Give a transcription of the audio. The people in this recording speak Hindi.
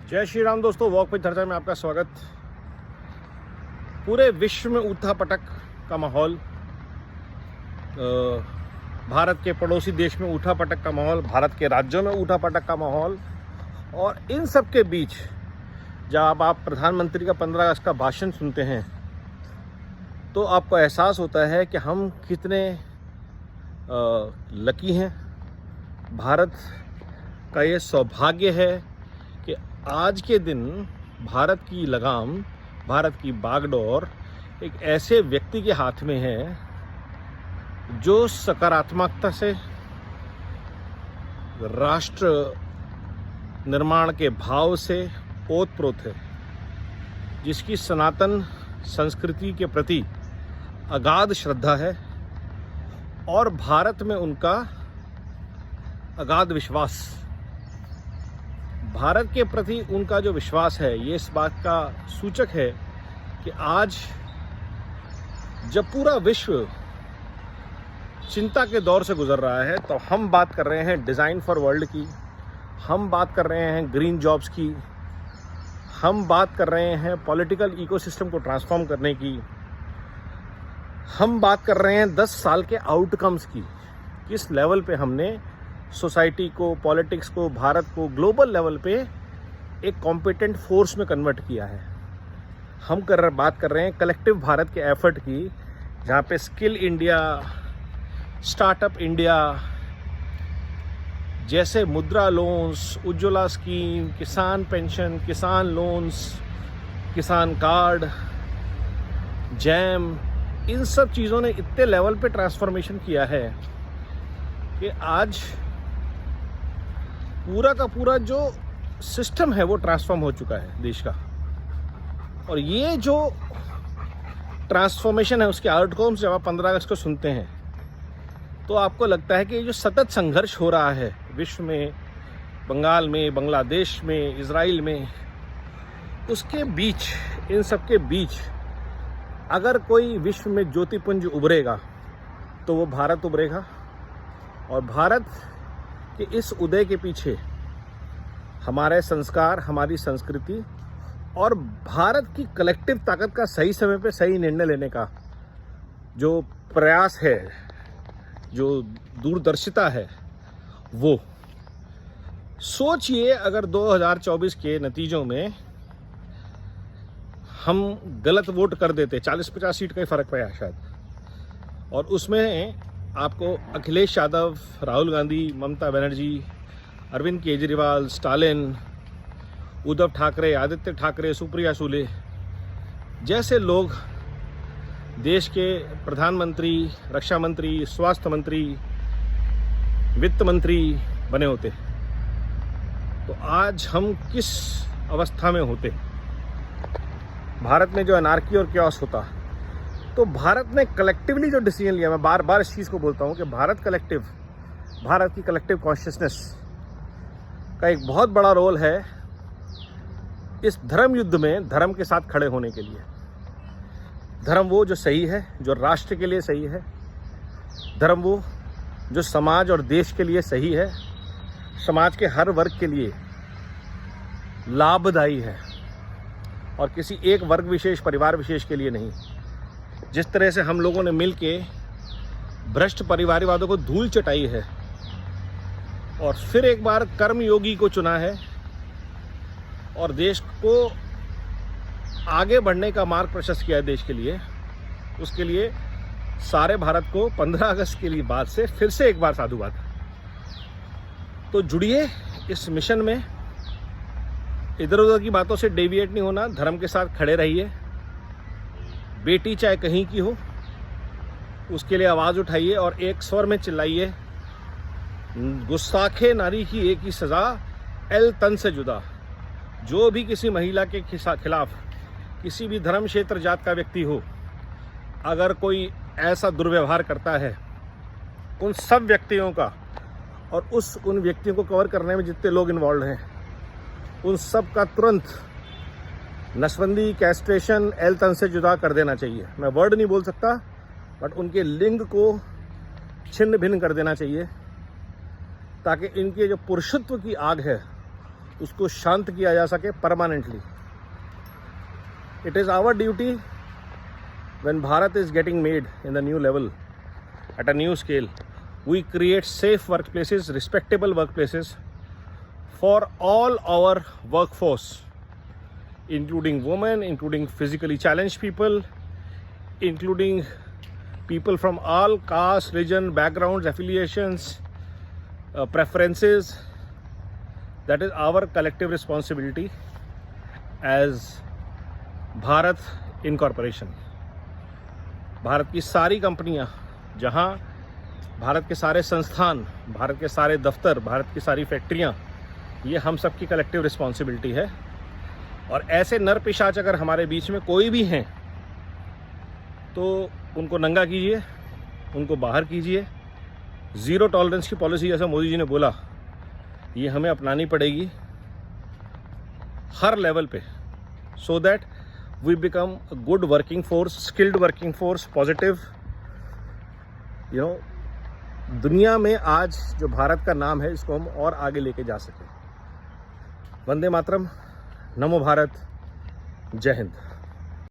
जय श्री राम दोस्तों, वॉक विद चर्चा में आपका स्वागत। पूरे विश्व में ऊठापटक का माहौल, भारत के पड़ोसी देश में ऊठापटक का माहौल, भारत के राज्यों में ऊठापटक का माहौल, और इन सब के बीच जब आप प्रधानमंत्री का 15 अगस्त का भाषण सुनते हैं तो आपको एहसास होता है कि हम कितने लकी हैं। भारत का ये सौभाग्य है कि आज के दिन भारत की लगाम, भारत की बागडोर एक ऐसे व्यक्ति के हाथ में है जो सकारात्मकता से राष्ट्र निर्माण के भाव से ओतप्रोत है, जिसकी सनातन संस्कृति के प्रति अगाध श्रद्धा है और भारत में उनका अगाध विश्वास। भारत के प्रति उनका जो विश्वास है ये इस बात का सूचक है कि आज जब पूरा विश्व चिंता के दौर से गुजर रहा है तो हम बात कर रहे हैं डिज़ाइन फॉर वर्ल्ड की, हम बात कर रहे हैं ग्रीन जॉब्स की, हम बात कर रहे हैं पॉलिटिकल इकोसिस्टम को ट्रांसफॉर्म करने की, हम बात कर रहे हैं 10 साल के आउटकम्स की। किस लेवल पे हमने सोसाइटी को, पॉलिटिक्स को, भारत को ग्लोबल लेवल पे एक कॉम्पिटेंट फोर्स में कन्वर्ट किया है। हम बात कर रहे हैं कलेक्टिव भारत के एफर्ट की, जहाँ पे स्किल इंडिया, स्टार्टअप इंडिया जैसे मुद्रा लोन्स, उज्ज्वला स्कीम, किसान पेंशन, किसान लोन्स, किसान कार्ड, जैम, इन सब चीज़ों ने इतने लेवल पे ट्रांसफॉर्मेशन किया है कि आज पूरा का पूरा जो सिस्टम है वो ट्रांसफॉर्म हो चुका है देश का। और ये जो ट्रांसफॉर्मेशन है उसके आउटकम्स जब आप 15 अगस्त को सुनते हैं तो आपको लगता है कि ये जो सतत संघर्ष हो रहा है विश्व में, बंगाल में, बांग्लादेश में, इजराइल में, उसके बीच, इन सब के बीच अगर कोई विश्व में ज्योतिपुंज उभरेगा तो वो भारत उभरेगा। और भारत के इस उदय के पीछे हमारे संस्कार, हमारी संस्कृति और भारत की कलेक्टिव ताकत का सही समय पे सही निर्णय लेने का जो प्रयास है, जो दूरदर्शिता है, वो सोचिए अगर 2024 के नतीजों में हम गलत वोट कर देते, 40-50 सीट का ही फर्क पड़ा शायद, और उसमें आपको अखिलेश यादव, राहुल गांधी, ममता बनर्जी, अरविंद केजरीवाल, स्टालिन, उद्धव ठाकरे, आदित्य ठाकरे, सुप्रिया सुले जैसे लोग देश के प्रधानमंत्री, रक्षा मंत्री, स्वास्थ्य मंत्री, वित्त मंत्री बने होते तो आज हम किस अवस्था में होते। भारत में जो अनार्की और क्योस होता। तो भारत ने कलेक्टिवली जो डिसीजन लिया, मैं बार बार इस चीज़ को बोलता हूँ कि भारत की कलेक्टिव कॉन्शियसनेस का एक बहुत बड़ा रोल है इस धर्म युद्ध में धर्म के साथ खड़े होने के लिए। धर्म वो जो सही है, जो राष्ट्र के लिए सही है, धर्म वो जो समाज और देश के लिए सही है, समाज के हर वर्ग के लिए लाभदायी है और किसी एक वर्ग विशेष, परिवार विशेष के लिए नहीं। जिस तरह से हम लोगों ने मिल के भ्रष्ट परिवारवादों को धूल चटाई है और फिर एक बार कर्मयोगी को चुना है और देश को आगे बढ़ने का मार्ग प्रशस्त किया है देश के लिए, उसके लिए सारे भारत को 15 अगस्त के लिए बाद से फिर से एक बार साधुवाद। तो जुड़िए इस मिशन में, इधर उधर की बातों से डेविएट नहीं होना, धर्म के साथ खड़े रहिए। बेटी चाहे कहीं की हो उसके लिए आवाज़ उठाइए और एक स्वर में चिल्लाइए, गुस्ताखे नारी की एक ही सज़ा, एल तन से जुदा। जो भी किसी महिला के खिलाफ किसी भी धर्म, क्षेत्र, जात का व्यक्ति हो, अगर कोई ऐसा दुर्व्यवहार करता है, उन सब व्यक्तियों का और उन व्यक्तियों को कवर करने में जितने लोग इन्वॉल्व हैं उन सब का तुरंत नसबंदी, कैस्ट्रेशन, एल तन से जुदा कर देना चाहिए। मैं वर्ड नहीं बोल सकता बट उनके लिंग को छिन्न भिन्न कर देना चाहिए ताकि इनके जो पुरुषत्व की आग है उसको शांत किया जा सके permanently. It is our duty when Bharat is getting made in the new level at a new scale, we create safe workplaces, respectable workplaces for all our workforce, including women, including physically challenged people, including people from all caste, religion, backgrounds, affiliations, preferences. That is our collective responsibility as Bharat Incorporation. Bharat की सारी कंपनियां, जहां भारत के सारे संस्थान, भारत के सारे दफ्तर, भारत की सारी फैक्ट्रियां, ये हम सब की कलेक्टिव रिस्पॉन्सिबिलिटी है। और ऐसे नर पिशाच अगर हमारे बीच में कोई भी हैं तो उनको नंगा कीजिए, उनको बाहर कीजिए। ज़ीरो टॉलरेंस की पॉलिसी जैसा मोदी जी ने बोला, ये हमें अपनानी पड़ेगी हर लेवल पे, so that we become a good working force, skilled working force, positive, दुनिया में आज जो भारत का नाम है इसको हम और आगे लेके जा सकें। वंदे मातरम, नमो भारत, जय हिंद।